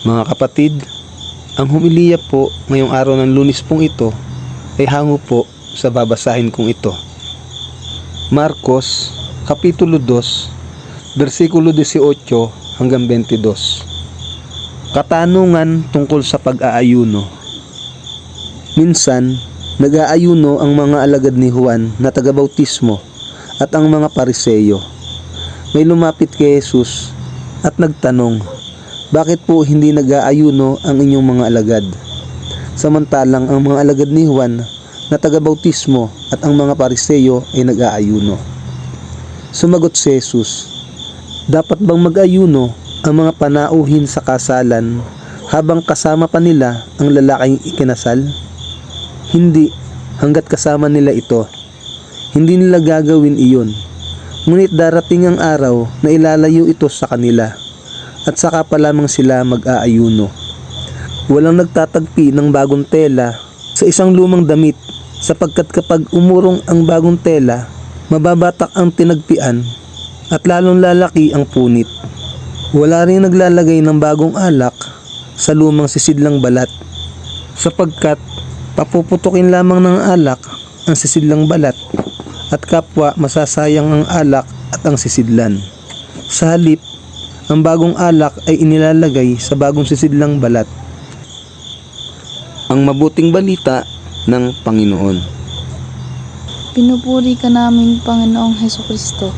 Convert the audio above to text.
Mga kapatid, ang homilya po ngayong araw ng Lunes pong ito ay hango po sa babasahin kong ito. Marcos, Kapitulo 2, versikulo 18 hanggang 22. Katanungan tungkol sa pag-aayuno. Minsan, nag-aayuno ang mga alagad ni Juan na taga-bautismo at ang mga Pariseyo. May lumapit kay Jesus at nagtanong, bakit po hindi nag-aayuno ang inyong mga alagad? Samantalang ang mga alagad ni Juan na taga-bautismo at ang mga Pariseyo ay nag-aayuno. Sumagot si Jesus, dapat bang mag-ayuno ang mga panauhin sa kasalan habang kasama pa nila ang lalaking ikinasal? Hindi, hanggat kasama nila ito. Hindi nila gagawin iyon. Ngunit darating ang araw na ilalayo ito sa kanila at saka pa lamang sila mag-aayuno. Walang nagtatagpi ng bagong tela sa isang lumang damit sapagkat kapag umurong ang bagong tela, mababatak ang tinagpian at lalong lalaki ang punit. Wala rin naglalagay ng bagong alak sa lumang sisidlang balat sapagkat papuputukin lamang ng alak ang sisidlang balat at kapwa masasayang ang alak at ang sisidlan. Sa halip, ang bagong alak ay inilalagay sa bagong sisidlang balat. Ang mabuting balita ng Panginoon. Pinupuri ka namin, Panginoong Hesukristo.